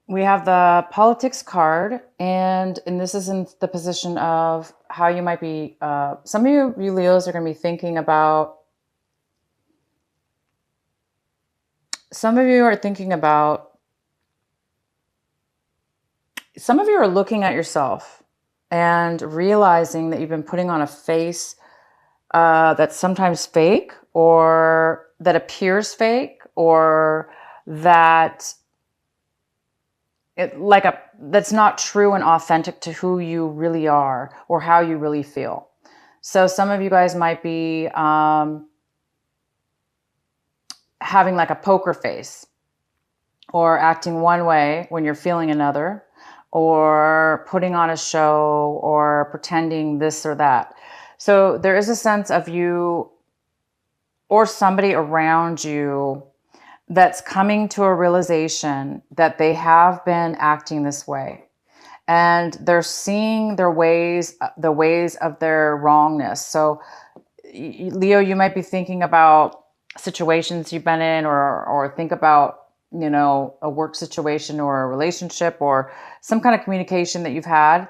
We have the politics card, and this is in the position of how you might be. Some of you Leos are going to be thinking about. Some of you are thinking about. Some of you are looking at yourself and realizing that you've been putting on a face that's sometimes fake, or that appears fake, or that that's not true and authentic to who you really are or how you really feel. So some of you guys might be having like a poker face, or acting one way when you're feeling another, or putting on a show, or pretending this or that. So there is a sense of you or somebody around you that's coming to a realization that they have been acting this way, and they're seeing the ways of their wrongness. So Leo, you might be thinking about situations you've been in, or think about, a work situation or a relationship or some kind of communication that you've had,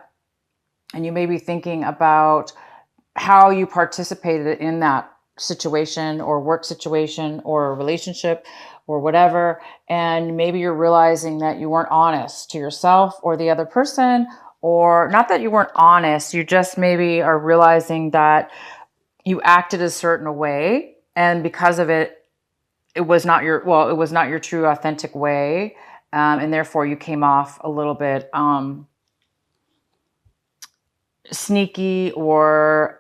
and you may be thinking about how you participated in that situation or work situation or a relationship or whatever. And maybe you're realizing that you weren't honest to yourself or the other person, or not that you weren't honest, you just maybe are realizing that you acted a certain way, and because of it, it was not your true authentic way. And therefore you came off a little bit sneaky, or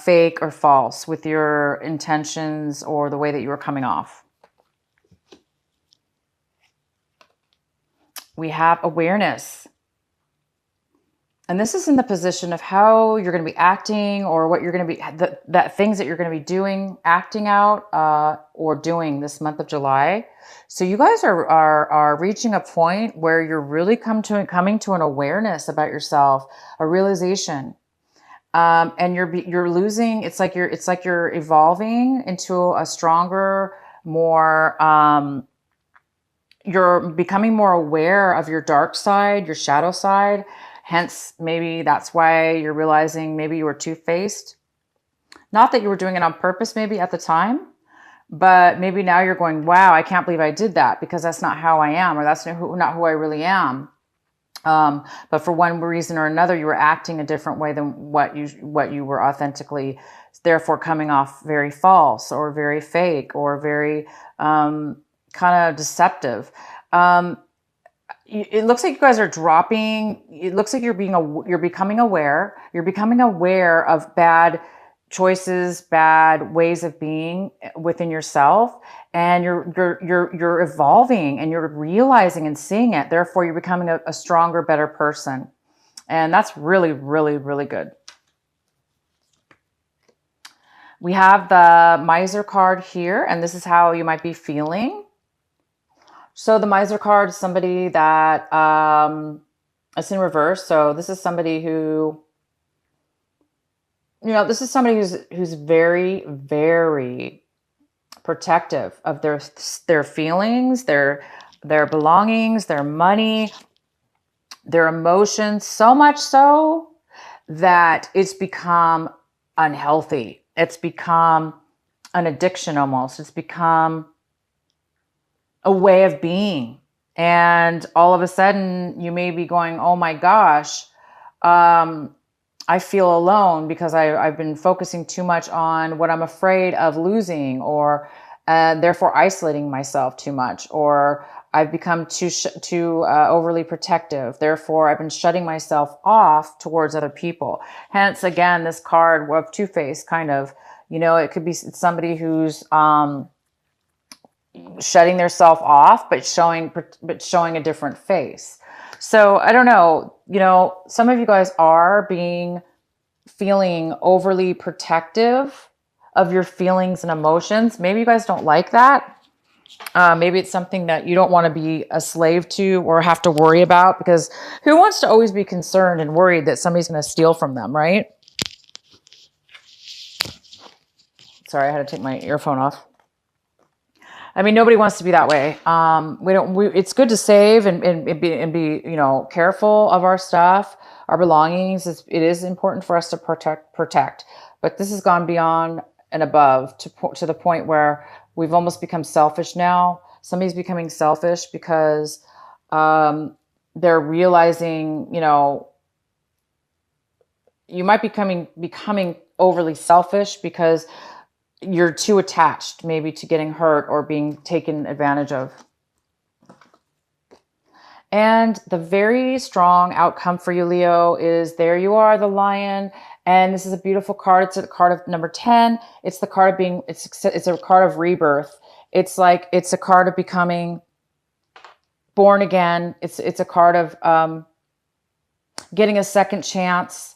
fake or false with your intentions or the way that you were coming off. We have awareness. And this is in the position of how you're going to be acting, or what you're going to be, that things that you're going to be doing, acting out, or doing this month of July. So you guys are reaching a point where you're really coming to an awareness about yourself, a realization. And you're losing. It's like you're evolving into a stronger, more. You're becoming more aware of your dark side, your shadow side. Hence, maybe that's why you're realizing maybe you were two-faced. Not that you were doing it on purpose, maybe at the time, but maybe now you're going, "Wow, I can't believe I did that, because that's not how I am, or that's not who I really am." But for one reason or another, you were acting a different way than what you were authentically, therefore coming off very false or very fake or very kind of deceptive. It looks like you guys are dropping. It looks like you're becoming aware. You're becoming aware of bad choices, bad ways of being within yourself, and you're evolving, and you're realizing and seeing it. Therefore, you're becoming a stronger, better person, and that's really, really, really good. We have the Miser card here, and this is how you might be feeling. So the Miser card is somebody that it's in reverse. So this is somebody who, this is somebody who's very, very protective of their feelings, their belongings, their money, their emotions, so much so that it's become unhealthy. It's become an addiction almost. It's become a way of being. And all of a sudden you may be going, "Oh my gosh, I feel alone because I've been focusing too much on what I'm afraid of losing, or therefore isolating myself too much, or I've become too overly protective. Therefore, I've been shutting myself off towards other people." Hence, again, this card of two-faced kind of, it could be somebody who's shutting their self off, but showing a different face. So I don't know, some of you guys are feeling overly protective of your feelings and emotions. Maybe you guys don't like that. Maybe it's something that you don't want to be a slave to or have to worry about, because who wants to always be concerned and worried that somebody's going to steal from them, right? Sorry, I had to take my earphone off. I mean, nobody wants to be that way. It's good to save and be, careful of our stuff, our belongings. It is important for us to protect. But this has gone beyond and above to the point where we've almost become selfish now. Somebody's becoming selfish because they're realizing, you might becoming overly selfish because you're too attached maybe to getting hurt or being taken advantage of. And the very strong outcome for you, Leo, is there you are, the lion. And this is a beautiful card. It's a card of number 10. It's the card of it's a card of rebirth. It's a card of becoming born again. It's a card of getting a second chance,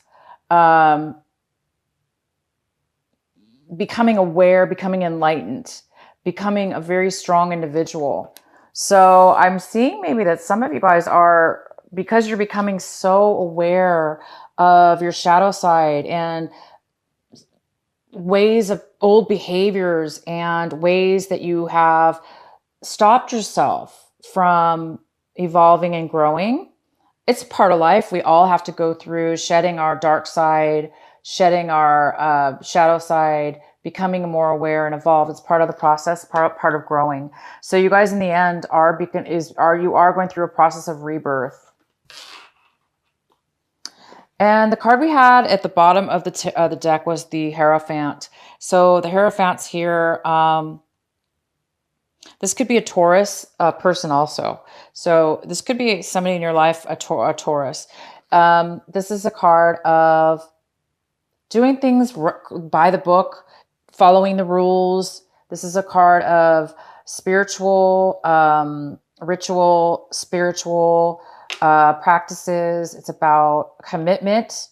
becoming aware, becoming enlightened, becoming a very strong individual. So I'm seeing maybe that some of you guys are, because you're becoming so aware of your shadow side and ways of old behaviors and ways that you have stopped yourself from evolving and growing. It's part of life. We all have to go through shedding our dark side, shedding our shadow side, becoming more aware and evolved. It's part of the process, part of growing. So you guys in the end are going through a process of rebirth. And the card we had at the bottom of the deck was the Hierophant. So the Hierophant's here. This could be a Taurus person also. So this could be somebody in your life, a Taurus. This is a card of doing things by the book, following the rules. This is a card of spiritual, ritual, spiritual practices. It's about commitment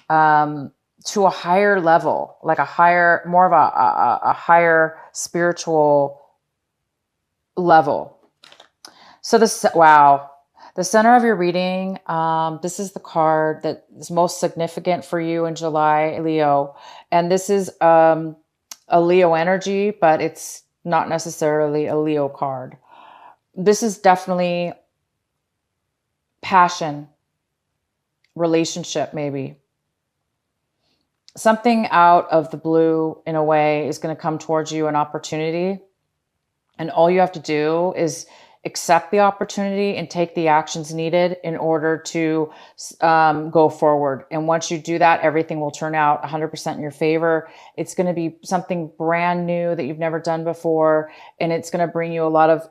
to a higher level, like more of a higher spiritual level. So the center of your reading, this is the card that is most significant for you in July, Leo. And this is a Leo energy, but it's not necessarily a Leo card. This is definitely passion, relationship, maybe. Something out of the blue, in a way, is going to come towards you, an opportunity. And all you have to do is accept the opportunity and take the actions needed in order to go forward. And once you do that, everything will turn out 100% in your favor. It's going to be something brand new that you've never done before. And it's going to bring you a lot of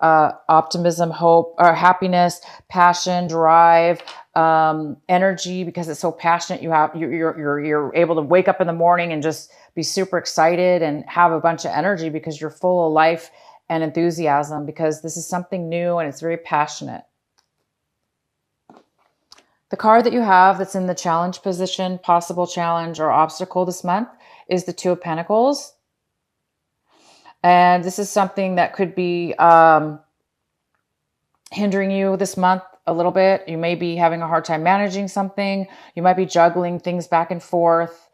optimism, hope, or happiness, passion, drive, energy, because it's so passionate. You're able to wake up in the morning and just be super excited and have a bunch of energy because you're full of life and enthusiasm, because this is something new and it's very passionate. The card that you have that's in the challenge position, possible challenge or obstacle this month, is the Two of Pentacles. And this is something that could be hindering you this month a little bit. You may be having a hard time managing something. You might be juggling things back and forth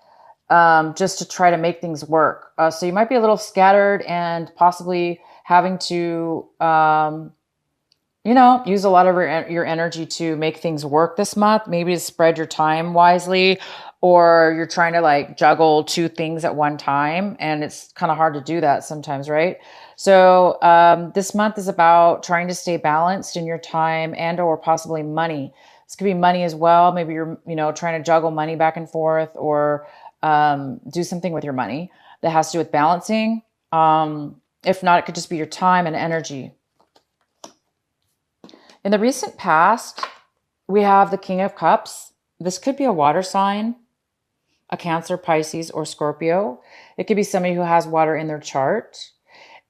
just to try to make things work. So you might be a little scattered and possibly having to, use a lot of your energy to make things work this month, maybe to spread your time wisely, or you're trying to juggle two things at one time. And it's kind of hard to do that sometimes, right? So this month is about trying to stay balanced in your time and or possibly money. This could be money as well. Maybe you're, trying to juggle money back and forth, or do something with your money that has to do with balancing. If not, it could just be your time and energy. In the recent past, we have the King of Cups. This could be a water sign, a Cancer, Pisces, or Scorpio. It could be somebody who has water in their chart,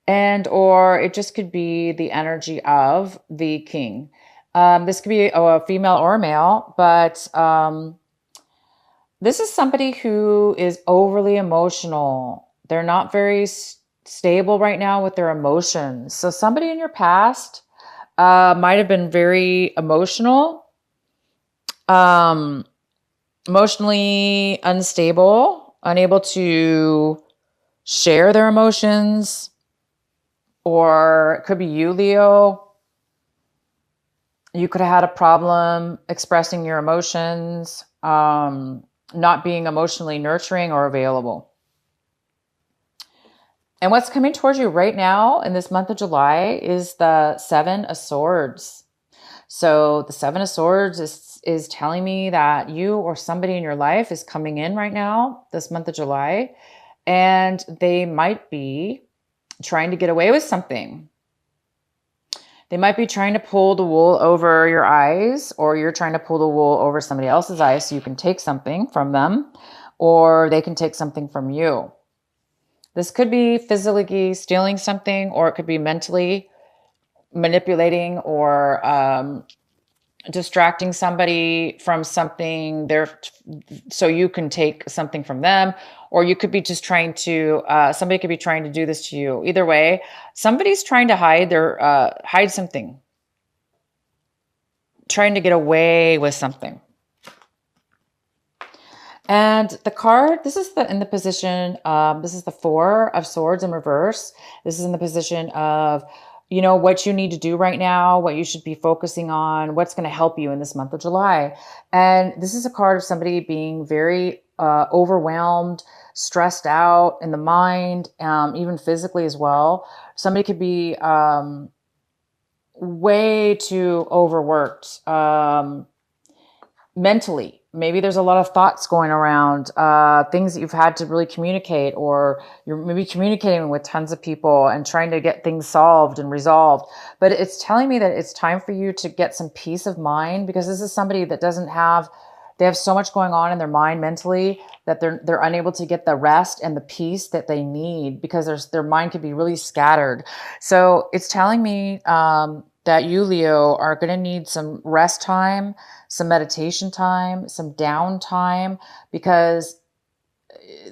or it just could be the energy of the king. This could be a female or a male, but this is somebody who is overly emotional. They're not very stable right now with their emotions. So somebody in your past might have been very emotional, emotionally unstable, unable to share their emotions, Or it could be you, Leo. You could have had a problem expressing your emotions, not being emotionally nurturing or available. And what's coming towards you right now in this month of July is the Seven of Swords. So the Seven of Swords is telling me that you or somebody in your life is coming in right now, this month of July, and they might be trying to get away with something. They might be trying to pull the wool over your eyes, or you're trying to pull the wool over somebody else's eyes so you can take something from them, or they can take something from you. This could be physically stealing something, or it could be mentally manipulating or distracting somebody from something there so you can take something from them. Or you could be just trying to, somebody could be trying to do this to you. Either way, somebody's trying to hide something, trying to get away with something. And the card, this is in the position, this is the Four of Swords in reverse. This is in the position of, what you need to do right now, what you should be focusing on, what's going to help you in this month of July. And this is a card of somebody being very overwhelmed, stressed out in the mind, even physically as well. Somebody could be way too overworked mentally. Maybe there's a lot of thoughts going around, things that you've had to really communicate, or you're maybe communicating with tons of people and trying to get things solved and resolved. But it's telling me that it's time for you to get some peace of mind, because this is somebody that they have so much going on in their mind mentally that they're unable to get the rest and the peace that they need, because their mind could be really scattered. So it's telling me that you, Leo, are going to need some rest time, some meditation time, some downtime, because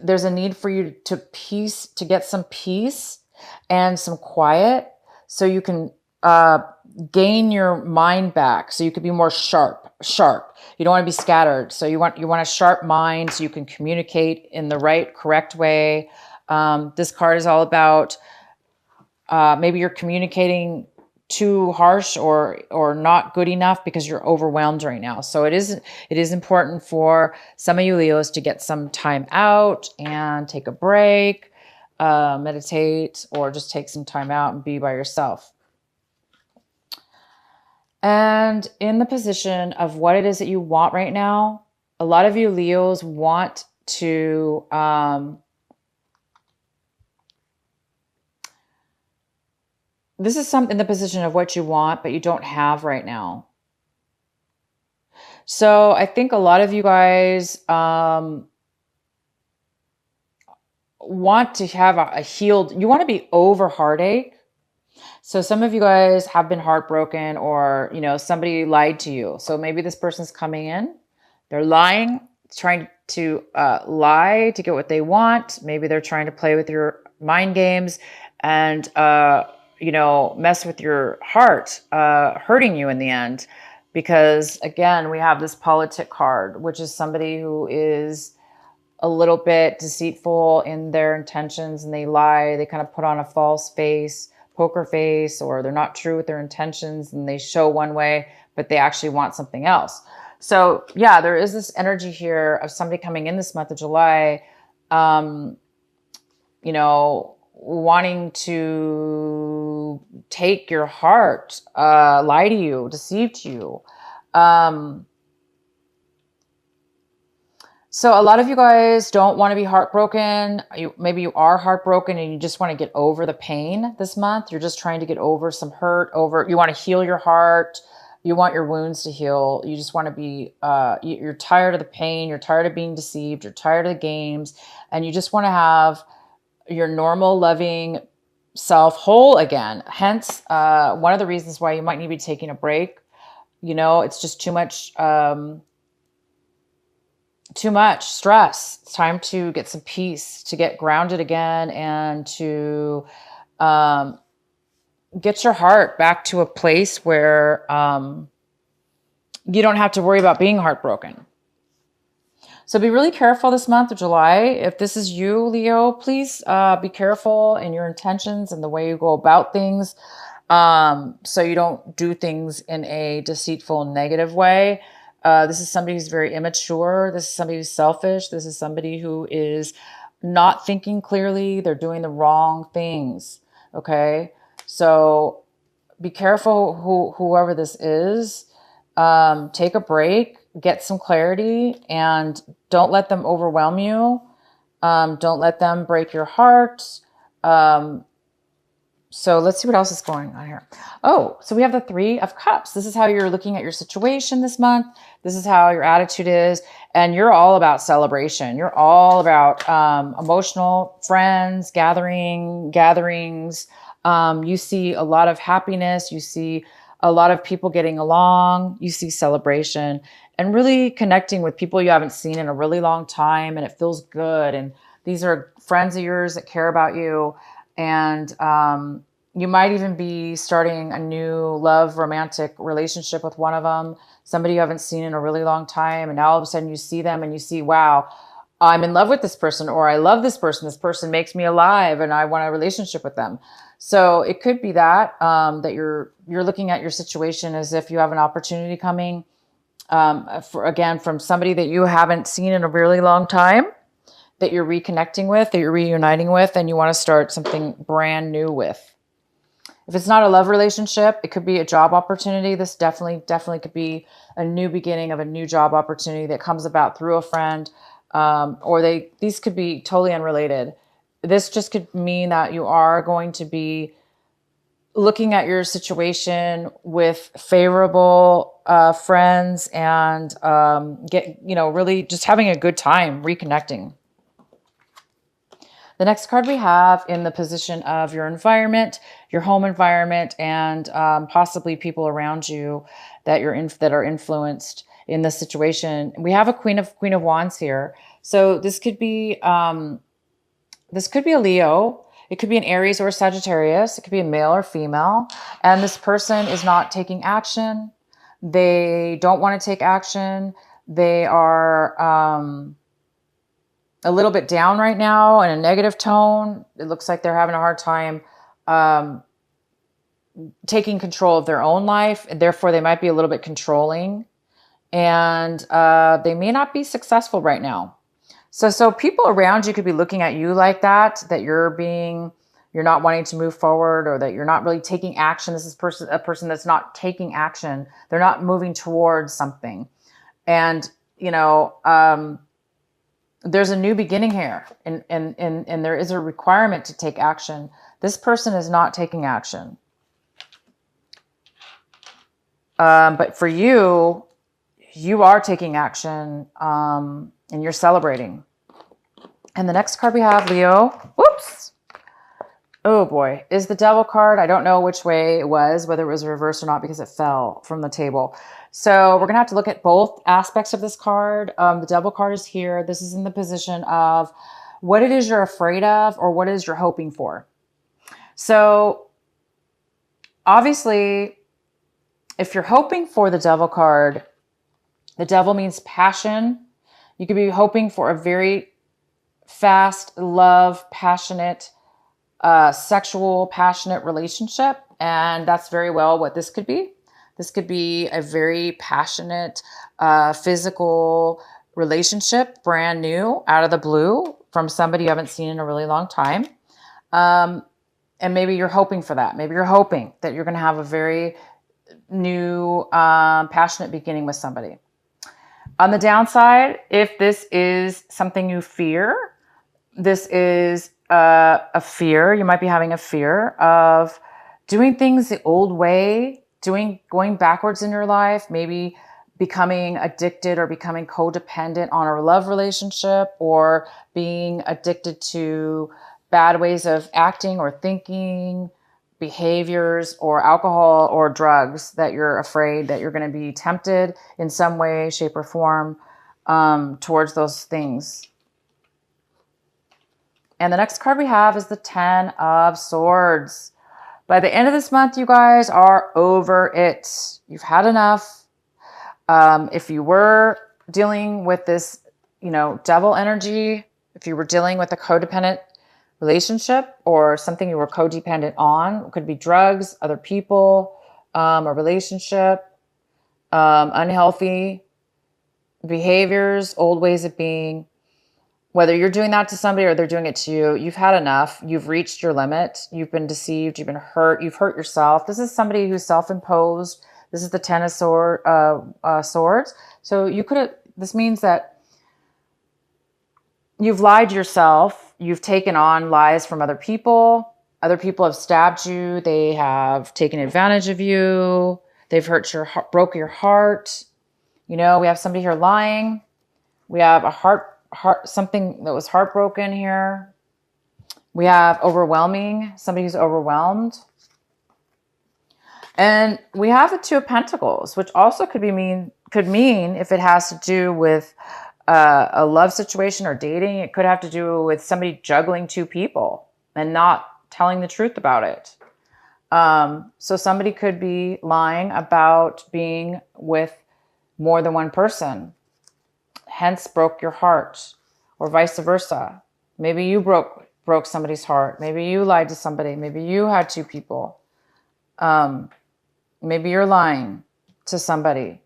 there's a need for you to get some peace and some quiet so you can gain your mind back, so you could be more sharp. You don't want to be scattered. So you want a sharp mind so you can communicate in the right, correct way. This card is all about maybe you're communicating too harsh or not good enough because you're overwhelmed right now. So it is important for some of you Leos to get some time out and take a break, meditate, or just take some time out and be by yourself. And in the position of what it is that you want right now, a lot of you Leos want to this is in the position of what you want, but you don't have right now. So I think a lot of you guys want to have a healed, you want to be over heartache. So some of you guys have been heartbroken, or, somebody lied to you. So maybe this person's coming in, they're lying, trying to lie to get what they want. Maybe they're trying to play with your mind games and, mess with your heart, hurting you in the end. Because again, we have this politic card, which is somebody who is a little bit deceitful in their intentions, and they lie. They kind of put on a false face, poker face, or they're not true with their intentions and they show one way, but they actually want something else. So yeah, there is this energy here of somebody coming in this month of July, wanting to take your heart, lie to you, deceive you. So a lot of you guys don't want to be heartbroken. Maybe you are heartbroken and you just want to get over the pain this month. You're just trying to get over some hurt, you want to heal your heart. You want your wounds to heal. You just want to be, you're tired of the pain. You're tired of being deceived. You're tired of the games. And you just want to have your normal, loving self whole again. Hence, one of the reasons why you might need to be taking a break. It's just too much stress. It's time to get some peace, to get grounded again, and to get your heart back to a place where you don't have to worry about being heartbroken. So be really careful this month of July. If this is you, Leo, please be careful in your intentions and the way you go about things, so you don't do things in a deceitful, negative way. This is somebody who's very immature. This is somebody who's selfish. This is somebody who is not thinking clearly. They're doing the wrong things. Okay. So be careful whoever this is. Take a break, get some clarity, and don't let them overwhelm you. Don't let them break your heart. So let's see what else is going on here. Oh, so we have the Three of Cups. This is how you're looking at your situation this month. This is how your attitude is. And you're all about celebration. You're all about emotional friends, gatherings. You see a lot of happiness. You see a lot of people getting along. You see celebration and really connecting with people you haven't seen in a really long time. And it feels good. And these are friends of yours that care about you. And you might even be starting a new love romantic relationship with one of them, somebody you haven't seen in a really long time. And now all of a sudden you see them and you see, wow, I'm in love with this person, or I love this person. This person makes me alive and I want a relationship with them. So it could be that, that you're looking at your situation as if you have an opportunity coming, from somebody that you haven't seen in a really long time, that you're reconnecting with, that you're reuniting with, and you want to start something brand new with. If it's not a love relationship, it could be a job opportunity. This definitely could be a new beginning of a new job opportunity that comes about through a friend, these could be totally unrelated. This just could mean that you are going to be looking at your situation with favorable friends and really just having a good time reconnecting. The next card we have in the position of your environment, your home environment, and possibly people around you that that are influenced in this situation. We have a Queen of Wands here, so this could be a Leo. It could be an Aries or a Sagittarius. It could be a male or female, and this person is not taking action. They don't want to take action. They are a little bit down right now in a negative tone. It looks like they're having a hard time taking control of their own life. And therefore, they might be a little bit controlling. And they may not be successful right now. So people around you could be looking at you like that you're not wanting to move forward, or that you're not really taking action. This is a person that's not taking action. They're not moving towards something. And, there's a new beginning here, and there is a requirement to take action. This person is not taking action. But for you, you are taking action, and you're celebrating. And the next card we have, Leo, whoops. Oh boy, is the Devil card. I don't know which way it was, whether it was reversed or not, because it fell from the table. So we're going to have to look at both aspects of this card. The Devil card is here. This is in the position of what it is you're afraid of, or what it is you're hoping for. So obviously, if you're hoping for the Devil card, the Devil means passion. You could be hoping for a very fast, love, passionate, sexual, passionate relationship. And that's very well what this could be. This could be a very passionate, physical relationship, brand new, out of the blue, from somebody you haven't seen in a really long time. And maybe you're hoping for that. Maybe you're hoping that you're going to have a very new, passionate beginning with somebody. On the downside, if this is something you fear, this is a fear. You might be having a fear of doing things the old way, going backwards in your life, maybe becoming addicted or becoming codependent on a love relationship, or being addicted to bad ways of acting or thinking, behaviors, or alcohol or drugs, that you're afraid that you're going to be tempted in some way, shape, or form towards those things. And the next card we have is the Ten of Swords. By the end of this month, you guys are over it. You've had enough. If you were dealing with this devil energy, if you were dealing with a codependent relationship or something you were codependent on, it could be drugs, other people, a relationship, unhealthy behaviors, old ways of being. Whether you're doing that to somebody or they're doing it to you, you've had enough. You've reached your limit. You've been deceived. You've been hurt. You've hurt yourself. This is somebody who's self-imposed. This is the Ten of Swords. So this means that you've lied to yourself. You've taken on lies from other people. Other people have stabbed you. They have taken advantage of you. They've hurt your heart, broke your heart. We have somebody here lying. We have something that was heartbroken here. We have overwhelming, somebody who's overwhelmed. And we have the Two of Pentacles, which also could mean if it has to do with a love situation or dating, it could have to do with somebody juggling two people and not telling the truth about it. So somebody could be lying about being with more than one person, hence broke your heart, or vice versa. Maybe you broke somebody's heart. Maybe you lied to somebody. Maybe you had two people. Maybe you're lying to somebody.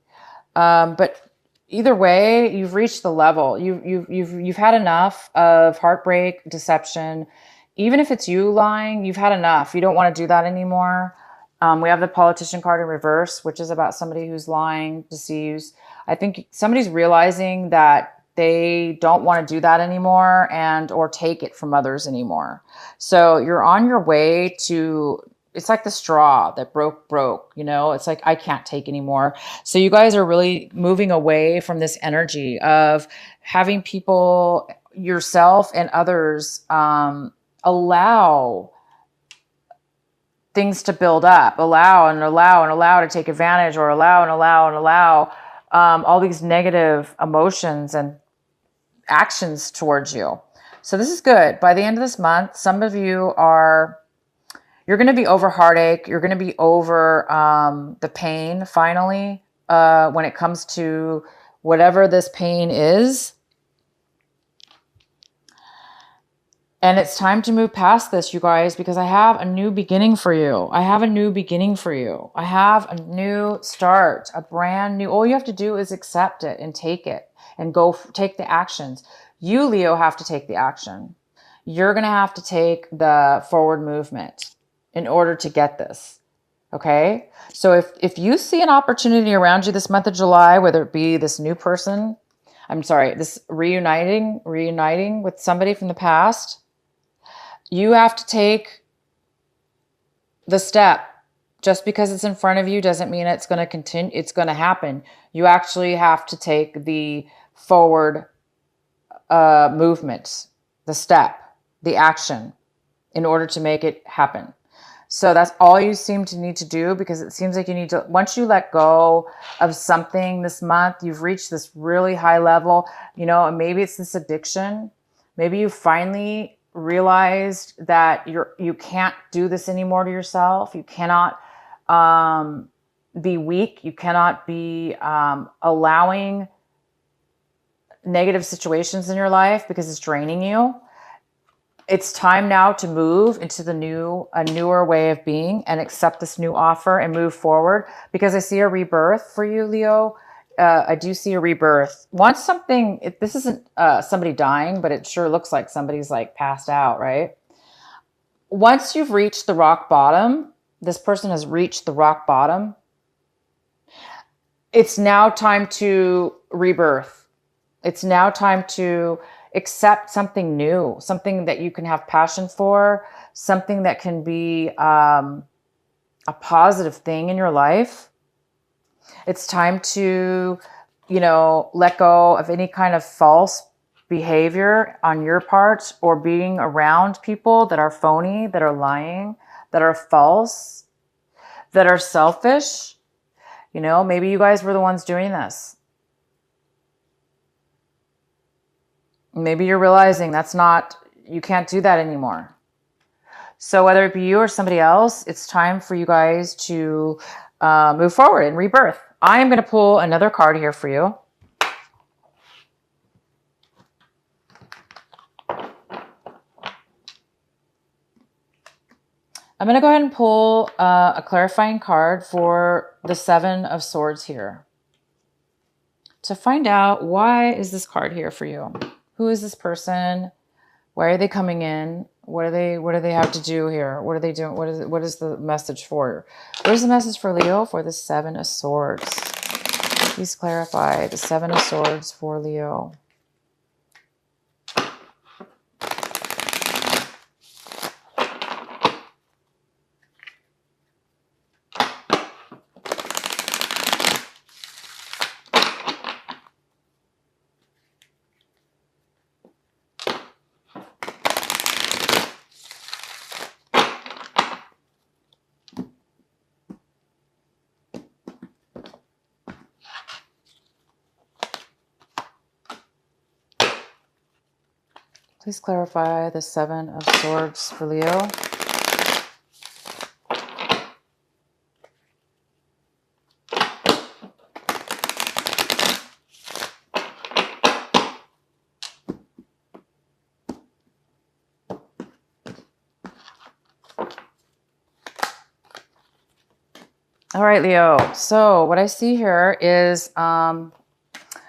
But either way, you've reached the level. You've had enough of heartbreak, deception. Even if it's you lying, you've had enough. You don't want to do that anymore. We have the Politician card in reverse, which is about somebody who's lying, deceives. I think somebody's realizing that they don't want to do that anymore or take it from others anymore. So you're on your way to, it's like the straw that broke. It's like, I can't take anymore. So you guys are really moving away from this energy of having people, yourself and others, allow things to build up, allow to take advantage, or allow all these negative emotions and actions towards you. So this is good. By the end of this month, some of you you're going to be over heartache. You're going to be over the pain finally when it comes to whatever this pain is. And it's time to move past this, you guys, because I have a new beginning for you. I have a new start, a brand new. All you have to do is accept it and take it and go take the actions. You, Leo, have to take the action. You're going to have to take the forward movement in order to get this. Okay? So if you see an opportunity around you this month of July, whether it be this new person, this reuniting with somebody from the past, you have to take the step. Just because it's in front of you doesn't mean it's going to continue. It's going to happen. You actually have to take the forward movement, the step, the action in order to make it happen. So that's all you seem to need to do, because it seems like you need to, once you let go of something this month, you've reached this really high level, and maybe it's this addiction. Maybe you finally realized that you can't do this anymore to yourself. You cannot be weak. You cannot be allowing negative situations in your life because it's draining you. It's time now to move into a newer way of being and accept this new offer and move forward, because I see a rebirth for you, Leo. I do see a rebirth. This isn't somebody dying, but it sure looks like somebody's like passed out, right? Once you've reached the rock bottom, this person has reached the rock bottom. It's now time to rebirth. It's now time to accept something new, something that you can have passion for, something that can be a positive thing in your life. It's time to, let go of any kind of false behavior on your part, or being around people that are phony, that are lying, that are false, that are selfish. Maybe you guys were the ones doing this. Maybe you're realizing you can't do that anymore. So whether it be you or somebody else, it's time for you guys to move forward and rebirth. I am going to pull another card here for you. I'm going to go ahead and pull a clarifying card for the Seven of Swords here to find out, why is this card here for you? Who is this person? Why are they coming in? What do they have to do here? What are they doing? What is the message for? What is the message for Leo for the Seven of Swords? Please clarify the Seven of Swords for Leo. Please clarify the Seven of Swords for Leo. All right, Leo. So what I see here is,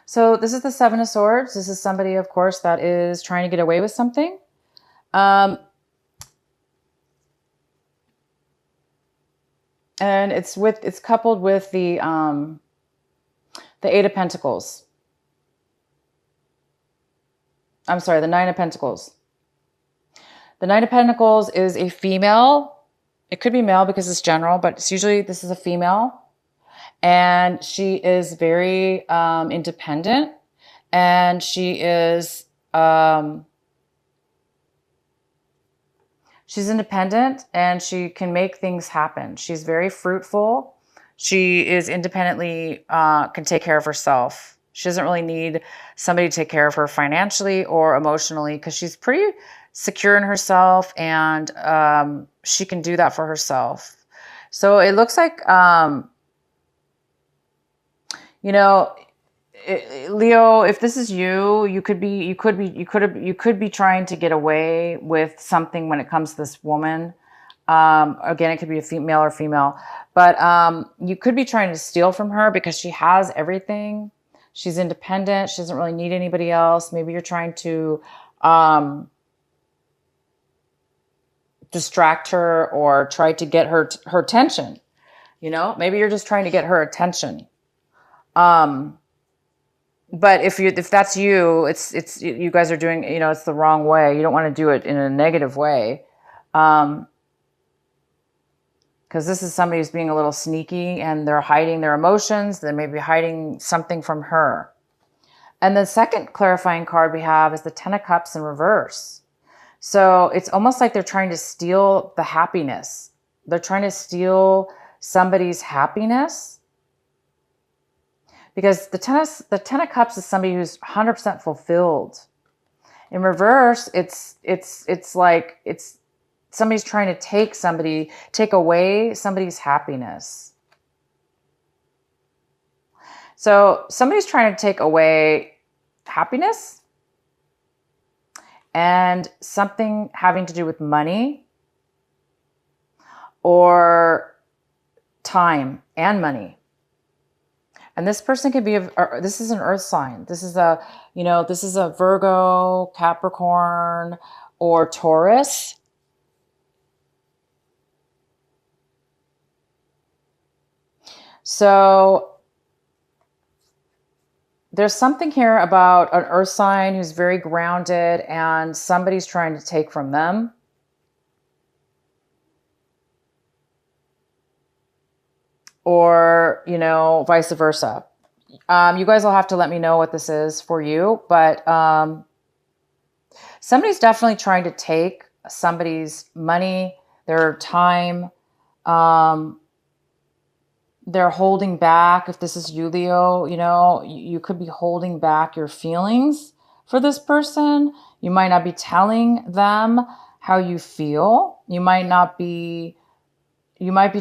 so this is the Seven of Swords. This is somebody, of course, that is trying to get away with something. And it's coupled with the Eight of Pentacles. I'm sorry, the Nine of Pentacles. The Nine of Pentacles is a female. It could be male because it's general, but it's usually, this is a female. And she is very independent. And she is, she's independent and she can make things happen. She's very fruitful. She is independently, can take care of herself. She doesn't really need somebody to take care of her financially or emotionally because she's pretty secure in herself, and she can do that for herself. So it looks like, you know, Leo, if this is you, you could be trying to get away with something when it comes to this woman. Again, it could be a male or female, but you could be trying to steal from her because she has everything. She's independent. She doesn't really need anybody else. Maybe you're trying to distract her or try to get her attention. You know, maybe you're just trying to get her attention. But if that's you, it's you guys are doing, you know, it's the wrong way. You don't want to do it in a negative way. Because this is somebody who's being a little sneaky and they're hiding their emotions. They may be hiding something from her. And the second clarifying card we have is the Ten of Cups in reverse. So it's almost like they're trying to steal the happiness. They're trying to steal somebody's happiness. Because the Ten of Cups is somebody who's 100% fulfilled. In reverse, it's like somebody's trying to take away somebody's happiness. So somebody's trying to take away happiness and something having to do with money or time and money. And this person could be, this is an earth sign. This is a, you know, this is a Virgo, Capricorn, or Taurus. So there's something here about an earth sign who's very grounded and somebody's trying to take from them. Or, you know, vice versa. You guys will have to let me know what this is for you, but somebody's definitely trying to take somebody's money, their time. They're holding back. If this is you, Leo, you know, you could be holding back your feelings for this person. You might not be telling them how you feel. You might be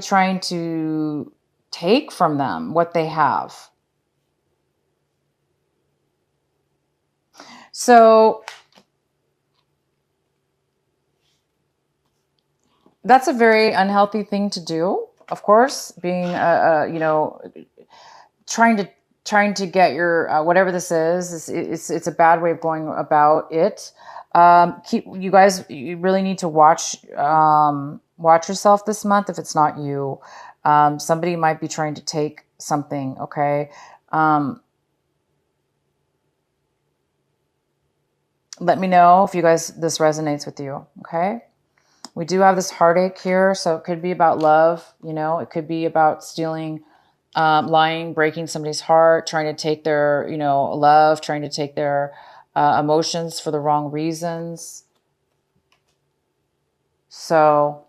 trying to take from them what they have. So that's a very unhealthy thing to do. Of course, being you know, trying to get your whatever this is it's a bad way of going about it. Keep you guys, you really need to watch yourself this month. If it's not you, somebody might be trying to take something. Okay. Let me know if you guys, this resonates with you. Okay. We do have this heartache here, so it could be about love. You know, it could be about stealing, lying, breaking somebody's heart, trying to take their, you know, love, trying to take their emotions for the wrong reasons. So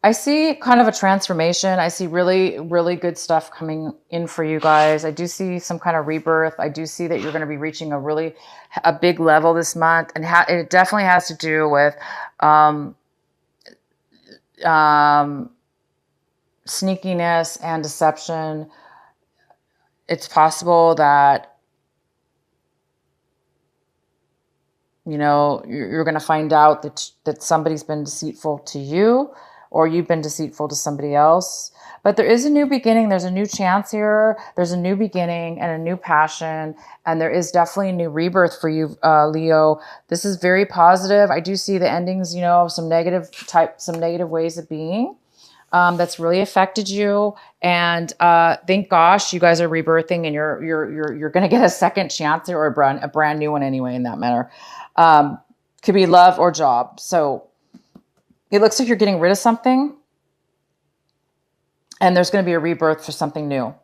I see kind of a transformation. I see really, really good stuff coming in for you guys. I do see some kind of rebirth. I do see that you're going to be reaching a big level this month. And it definitely has to do with sneakiness and deception. It's possible that, you know, you're going to find out that somebody's been deceitful to you, or you've been deceitful to somebody else. But there is a new beginning. There's a new chance here. There's a new beginning and a new passion. And there is definitely a new rebirth for you, Leo. This is very positive. I do see the endings, you know, of some negative ways of being. That's really affected you. And thank gosh you guys are rebirthing, and you're going to get a second chance here, or a brand new one anyway, in that matter. Could be love or job. So it looks like you're getting rid of something, and there's going to be a rebirth for something new.